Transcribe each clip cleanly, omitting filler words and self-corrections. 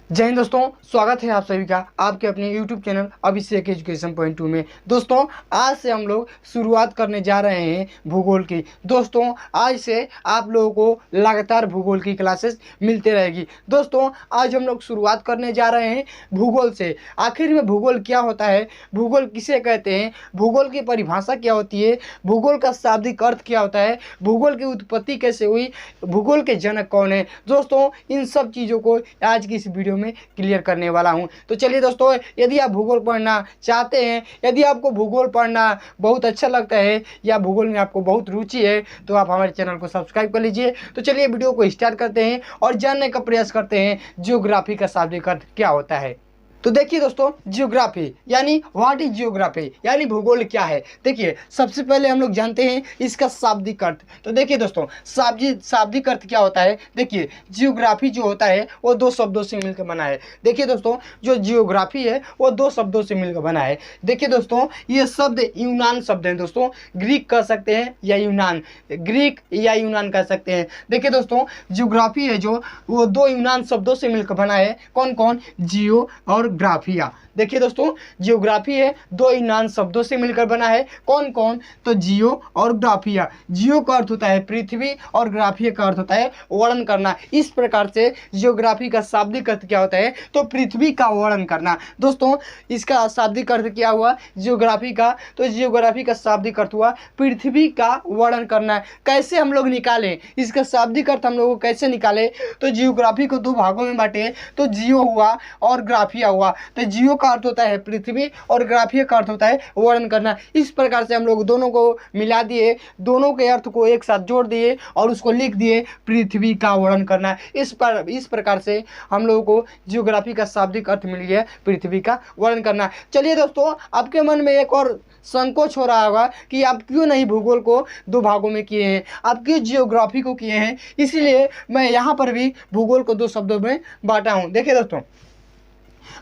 जय हिंद दोस्तों, स्वागत है आप सभी का आपके अपने YouTube चैनल अभिषेक एजुकेशन पॉइंट 2 में। दोस्तों आज से हम लोग शुरुआत करने जा रहे हैं भूगोल की। दोस्तों आज से आप लोगों को लगातार भूगोल की क्लासेस मिलते रहेगी। दोस्तों आज हम लोग शुरुआत करने जा रहे हैं भूगोल से। आखिर में भूगोल क्या होता है, भूगोल किसे कहते हैं, भूगोल की परिभाषा क्या होती है, भूगोल का शाब्दिक अर्थ क्या होता है, भूगोल की उत्पत्ति कैसे हुई, भूगोल के जनक कौन है। दोस्तों इन सब चीज़ों को आज की इस वीडियो में क्लियर करने वाला हूं। तो चलिए दोस्तों, यदि आप भूगोल पढ़ना चाहते हैं, यदि आपको भूगोल पढ़ना बहुत अच्छा लगता है या भूगोल में आपको बहुत रुचि है तो आप हमारे चैनल को सब्सक्राइब कर लीजिए। तो चलिए वीडियो को स्टार्ट करते हैं और जानने का प्रयास करते हैं जियोग्राफी का शाब्दिक अर्थ क्या होता है। तो देखिए दोस्तों, जियोग्राफी यानी व्हाट इज जियोग्राफी यानी भूगोल क्या है। देखिए सबसे पहले हम लोग जानते हैं इसका शाब्दिक अर्थ। तो देखिए दोस्तों शाब्दिक अर्थ क्या होता है। देखिए जियोग्राफी जो होता है वो दो शब्दों से मिलकर बना है। देखिए दोस्तों जो जियोग्राफी है वो दो शब्दों से मिलकर बना है। देखिए दोस्तों ये शब्द यूनान शब्द हैं। दोस्तों ग्रीक कह सकते हैं या यूनान, ग्रीक या यूनान कह सकते हैं। देखिए दोस्तों जियोग्राफी है जो वो दो यूनान शब्दों से मिलकर बना है। कौन कौन? जियो और ग्राफिया। देखिए दोस्तों जियोग्राफी है दो यूनान शब्दों से मिलकर बना है। कौन कौन? तो जियो और ग्राफिया। जियो का अर्थ होता है पृथ्वी और ग्राफिया का अर्थ होता है वर्णन करना। इस प्रकार से जियोग्राफी का शाब्दिक अर्थ क्या होता है? तो पृथ्वी का वर्णन करना। दोस्तों इसका शाब्दिक अर्थ क्या हुआ जियोग्राफी का? तो जियोग्राफी का शाब्दिक अर्थ हुआ पृथ्वी का वर्णन करना। कैसे हम लोग निकालें इसका शाब्दिक अर्थ? हम लोग कैसे निकालें? तो जियोग्राफी को दो भागों में बांटे तो जियो हुआ और ग्राफिया हुआ। तो जियो का अर्थ होता है पृथ्वी और ग्राफिया का अर्थ होता है वर्णन करना। इस प्रकार से हम लोग दोनों को मिला दिए, दोनों के अर्थ को एक साथ जोड़ दिए और उसको लिख दिए पृथ्वी का वर्णन करना। इस प्रकार से हम लोगों को जियोग्राफी का शाब्दिक अर्थ मिल गया पृथ्वी का वर्णन करना। चलिए दोस्तों आपके मन में एक और संकोच हो रहा होगा कि आप क्यों नहीं भूगोल को दो भागों में किए हैं, आप क्यों जियोग्राफी को किए हैं। इसीलिए मैं यहाँ पर भी भूगोल को दो शब्दों में बांटा हूँ। देखिए दोस्तों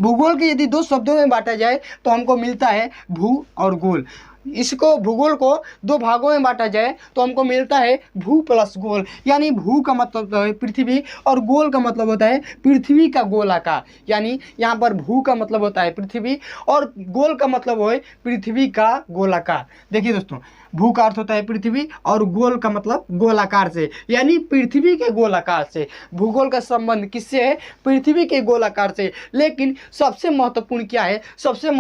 भूगोल के यदि दो शब्दों में बांटा जाए तो हमको मिलता है भू और गोल। इसको भूगोल को दो भागों में बांटा जाए तो हमको मिलता है भू प्लस गोल। यानी भू का मतलब है पृथ्वी और गोल का मतलब होता है पृथ्वी का गोलाकार। यानी यहाँ पर भू का मतलब होता है पृथ्वी और गोल का मतलब है पृथ्वी का गोलाकार। देखिए दोस्तों भू का अर्थ होता है पृथ्वी और गोल का मतलब गोलाकार से, यानी पृथ्वी के गोलाकार से। भूगोल का संबंध किससे है? पृथ्वी के गोलाकार से। लेकिन सबसे महत्वपूर्ण क्या है? सबसे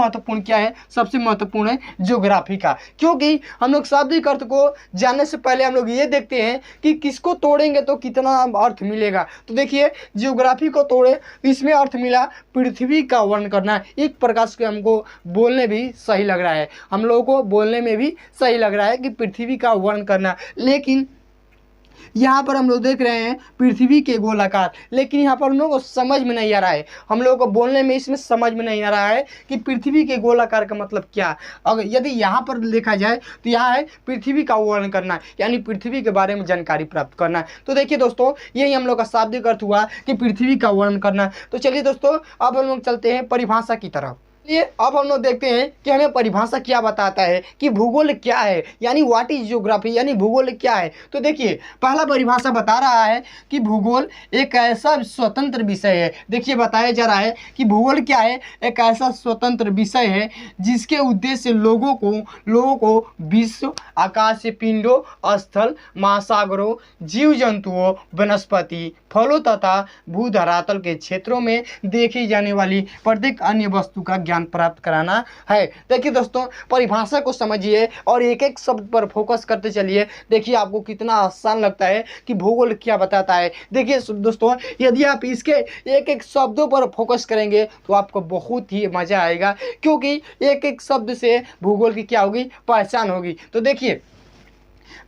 महत्वपूर्ण है जियोग्राफी का। क्योंकि हम लोग शाब्दिक अर्थ को जानने से पहले हम लोग ये देखते हैं कि किसको तोड़ेंगे तो कितना अर्थ मिलेगा। तो देखिए जियोग्राफी को तोड़े इसमें अर्थ मिला पृथ्वी का वर्णन करना। एक प्रकार से हमको बोलने भी सही लग रहा है, हम लोगों को बोलने में भी सही लग रहा है कि पृथ्वी का वर्णन करना। लेकिन यहाँ पर हम लोग देख रहे हैं पृथ्वी के गोलाकार, लेकिन यहाँ पर हम लोगों को समझ में नहीं आ रहा है, हम लोगों को बोलने में इसमें समझ में नहीं आ रहा है कि पृथ्वी के गोलाकार का मतलब क्या। अगर यदि यहाँ पर देखा जाए तो यहाँ है पृथ्वी का वर्णन करना, यानी पृथ्वी के बारे में जानकारी प्राप्त करना। तो देखिए दोस्तों यही हम लोग का शाब्दिक अर्थ हुआ कि पृथ्वी का वर्णन करना। तो चलिए दोस्तों अब हम लोग चलते हैं परिभाषा की तरफ। ये अब हम लोग देखते हैं कि हमें परिभाषा क्या बताता है कि भूगोल क्या है, यानी व्हाट इज जियोग्राफी यानी भूगोल क्या है। तो देखिए पहला परिभाषा बता रहा है कि भूगोल एक ऐसा स्वतंत्र विषय है। देखिए बताया जा रहा है कि भूगोल क्या है? एक ऐसा स्वतंत्र विषय है जिसके उद्देश्य लोगों को विश्व, आकाशीय पिंडों, स्थल, महासागरों, जीव जंतुओं, वनस्पति, फलों तथा भूधरातल के क्षेत्रों में देखी जाने वाली प्रत्येक अन्य वस्तु का ज्ञान प्राप्त कराना है। देखिए दोस्तों परिभाषा को समझिए और एक एक शब्द पर फोकस करते चलिए। देखिए आपको कितना आसान लगता है कि भूगोल क्या बताता है। देखिए दोस्तों यदि आप इसके एक एक शब्दों पर फोकस करेंगे तो आपको बहुत ही मजा आएगा, क्योंकि एक एक शब्द से भूगोल की क्या होगी? पहचान होगी। तो देखिए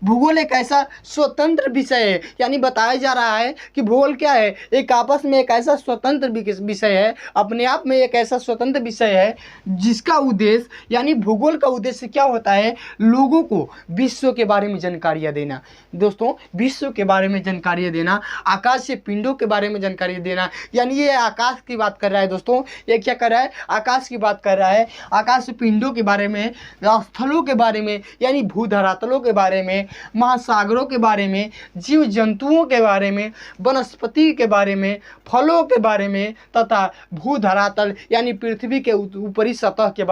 भूगोल एक ऐसा स्वतंत्र विषय है, यानी बताया जा रहा है कि भूगोल क्या है? एक आपस में एक ऐसा स्वतंत्र विषय है, अपने आप में एक ऐसा स्वतंत्र विषय है जिसका उद्देश्य, यानी भूगोल का उद्देश्य क्या होता है? लोगों को विश्व के बारे में जानकारियाँ देना। दोस्तों विश्व के बारे में जानकारियाँ देना, आकाश से पिंडों के बारे में जानकारी देना। यानी ये आकाश की बात कर रहा है दोस्तों, ये क्या कर रहा है? आकाश की बात कर रहा है, आकाश से पिंडों के बारे में, स्थलों के बारे में यानी भूधरातलों के बारे में, में, महासागरों के बारे में, जीव जंतुओं के बारे में, वनस्पति के बारे में, फलों के बारे में तथा भूधरातल यानी पृथ्वी के ऊपरी सतह के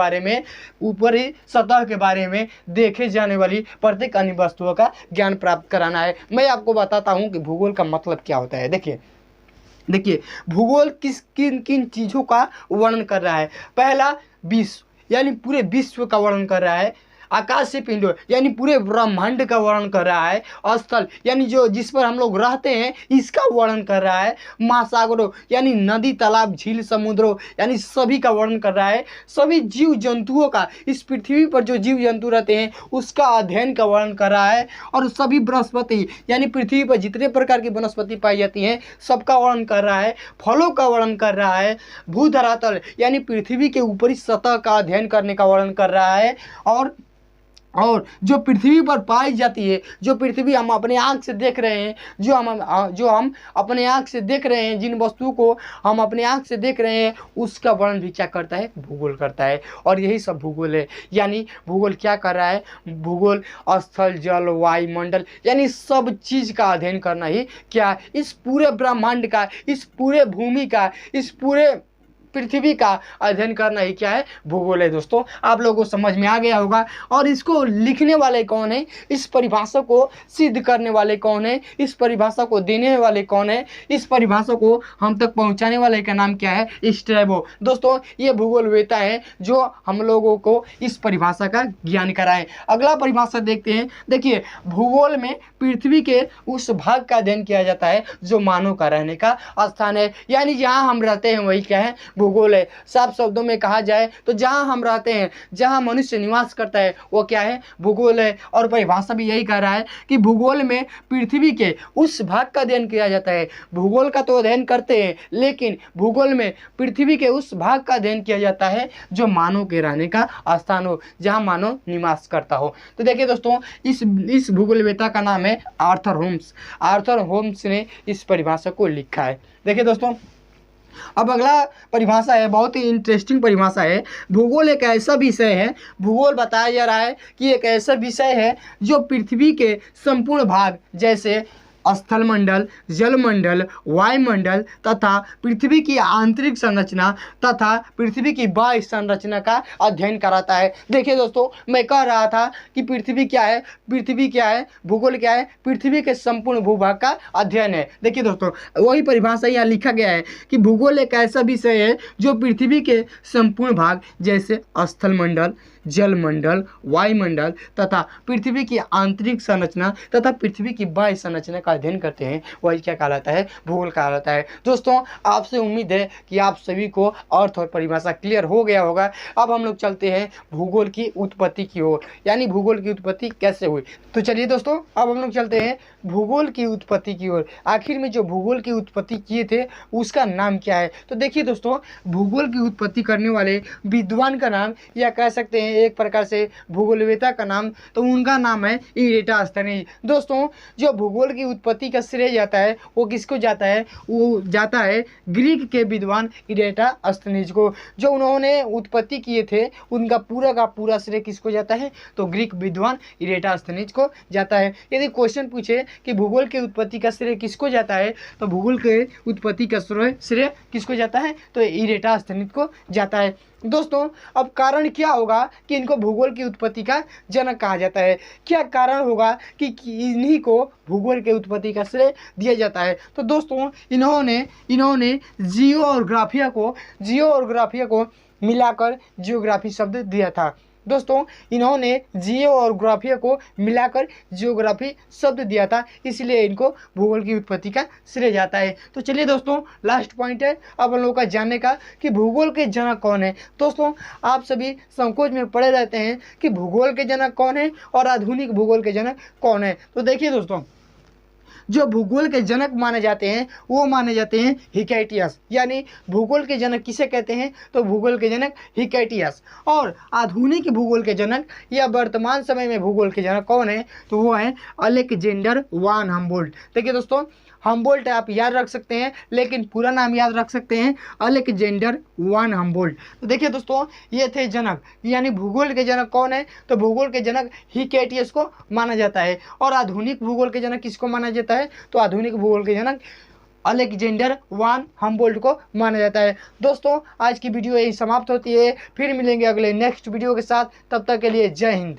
बारे में, देखे जाने वाली प्रत्येक अन्य वस्तुओं का ज्ञान प्राप्त कराना है। मैं आपको बताता हूं कि भूगोल का मतलब क्या होता है। देखिए भूगोल किन किन चीज़ों का वर्णन कर रहा है। पहला, विश्व यानी पूरे विश्व का वर्णन कर रहा है। आकाशीय पिंडों यानी पूरे ब्रह्मांड का वर्णन कर रहा है। स्थल यानी जो जिस पर हम लोग रहते हैं इसका वर्णन कर रहा है। महासागरों यानी नदी, तालाब, झील, समुद्रों यानी सभी का वर्णन कर रहा है। सभी जीव जंतुओं का, इस पृथ्वी पर जो जीव जंतु रहते हैं उसका अध्ययन का वर्णन कर रहा है। और सभी वनस्पति यानी पृथ्वी पर जितने प्रकार की वनस्पति पाई जाती हैं सबका वर्णन कर रहा है। फलों का वर्णन कर रहा है। भूधरातल यानी पृथ्वी के ऊपरी सतह का अध्ययन करने का वर्णन कर रहा है। और जो पृथ्वी पर पाई जाती है, जो पृथ्वी हम अपने आँख से देख रहे हैं, जो हम अपने आँख से देख रहे हैं, जिन वस्तुओं को हम अपने आँख से देख रहे हैं उसका वर्णन भी क्या करता है, भूगोल करता है। और यही सब भूगोल है। यानी भूगोल क्या कर रहा है, भूगोल स्थल, जल, वायुमंडल यानी सब चीज़ का अध्ययन करना ही क्या, इस पूरे ब्रह्मांड का, इस पूरे भूमि का, इस पूरे पृथ्वी का अध्ययन करना ही क्या है, भूगोल है। दोस्तों आप लोगों को समझ में आ गया होगा। और इसको लिखने वाले कौन है, इस परिभाषा को सिद्ध करने वाले कौन है, इस परिभाषा को देने वाले कौन है, इस परिभाषा को हम तक पहुंचाने वाले का नाम क्या है, स्ट्रैबो। दोस्तों ये भूगोलवेत्ता है जो हम लोगों को इस परिभाषा का ज्ञान कराएं। अगला परिभाषा देखते हैं। देखिए भूगोल में पृथ्वी के उस भाग का अध्ययन किया जाता है जो मानव का रहने का स्थान है। यानी जहाँ हम रहते हैं वही क्या है, भूगोल है। साफ शब्दों में कहा जाए तो जहां हम रहते हैं, जहां मनुष्य निवास करता है वो क्या है, भूगोल है। और परिभाषा भी यही कह रहा है कि भूगोल में पृथ्वी के उस भाग का अध्ययन किया जाता है। भूगोल का तो अध्ययन करते हैं लेकिन भूगोल में पृथ्वी के उस भाग का अध्ययन किया जाता है जो मानव के रहने का स्थान हो, जहां मानव निवास करता हो। तो देखिए दोस्तों इस भूगोलवेत्ता का नाम है आर्थर होम्स। आर्थर होम्स ने इस परिभाषा को लिखा है। देखिए दोस्तों अब अगला परिभाषा है, बहुत ही इंटरेस्टिंग परिभाषा है। भूगोल एक ऐसा विषय है, भूगोल बताया जा रहा है कि एक ऐसा विषय है जो पृथ्वी के संपूर्ण भाग जैसे स्थल मंडल, जलमंडल, वायुमंडल तथा पृथ्वी की आंतरिक संरचना तथा पृथ्वी की बाह्य संरचना का अध्ययन कराता है। देखिए दोस्तों मैं कह रहा था कि पृथ्वी क्या है, भूगोल क्या है, पृथ्वी के संपूर्ण भूभाग का अध्ययन है। देखिए दोस्तों वही परिभाषा यहाँ लिखा गया है कि भूगोल एक ऐसा विषय है जो पृथ्वी के संपूर्ण भाग जैसे स्थल मंडल, जलमंडल, वायुमंडल तथा पृथ्वी की आंतरिक संरचना तथा पृथ्वी की बाह्य संरचना का अध्ययन करते हैं, वही क्या कहलाता है, भूगोल कहलाता है। दोस्तों आपसे उम्मीद है कि आप सभी को अर्थ और परिभाषा क्लियर हो गया होगा। अब हम लोग चलते हैं भूगोल की उत्पत्ति की ओर, यानी भूगोल की उत्पत्ति कैसे हुई। तो चलिए दोस्तों अब हम लोग चलते हैं भूगोल की उत्पत्ति की ओर। आखिर में जो भूगोल की उत्पत्ति किए थे उसका नाम क्या है। तो देखिए दोस्तों भूगोल की उत्पत्ति करने वाले विद्वान का नाम, या कह सकते हैं एक प्रकार से भूगोलवेत्ता का नाम, तो उनका नाम है इरेटास्थनीज। दोस्तों जो भूगोल की उत्पत्ति का श्रेय जाता है वो किसको जाता है, वो जाता है ग्रीक के विद्वान इरेटास्थनीज को। जो उन्होंने उत्पत्ति किए थे उनका पूरा का पूरा श्रेय किसको जाता है, तो ग्रीक विद्वान इरेटास्थनीज को जाता है। यदि क्वेश्चन पूछे कि भूगोल की उत्पत्ति का श्रेय किसको जाता है, तो भूगोल के उत्पत्ति का श्रेय किसको जाता है, तो इरेटास्थनीज को जाता है। दोस्तों अब कारण क्या होगा कि इनको भूगोल की उत्पत्ति का जनक कहा जाता है, क्या कारण होगा कि इन्हीं को भूगोल के उत्पत्ति का श्रेय दिया जाता है। तो दोस्तों इन्होंने जियो और ग्राफिया को मिलाकर जियोग्राफी शब्द दिया था। दोस्तों इन्होंने जियो और ग्राफिया को मिलाकर जियोग्राफी शब्द दिया था, इसलिए इनको भूगोल की उत्पत्ति का श्रेय जाता है। तो चलिए दोस्तों लास्ट पॉइंट है अब हम लोगों का जानने का कि भूगोल के जनक कौन है। दोस्तों आप सभी संकोच में पड़े रहते हैं कि भूगोल के जनक कौन है और आधुनिक भूगोल के जनक कौन है। तो देखिए दोस्तों जो भूगोल के जनक माने जाते हैं वो माने जाते हैं हिकैटियस। यानी भूगोल के जनक किसे कहते हैं, तो भूगोल के जनक हिकैटियस। और आधुनिक भूगोल के जनक या वर्तमान समय में भूगोल के जनक कौन है, तो वो है अलेक्जेंडर वान हम्बोल्ट। देखिए दोस्तों हम्बोल्ट आप याद रख सकते हैं, लेकिन पूरा नाम याद रख सकते हैं अलेक्जेंडर वन हम्बोल्ट। तो देखिए दोस्तों, ये थे जनक, यानी भूगोल के जनक कौन है? तो भूगोल के जनक हिकेटियस को माना जाता है। और आधुनिक भूगोल के जनक किसको माना जाता है? तो आधुनिक भूगोल के जनक अलेक्जेंडर वन हम्बोल्ट को माना जाता है। दोस्तों, आज की वीडियो यही समाप्त होती है, फिर मिलेंगे अगले नेक्स्ट वीडियो के साथ। तब तक के लिए जय हिंद।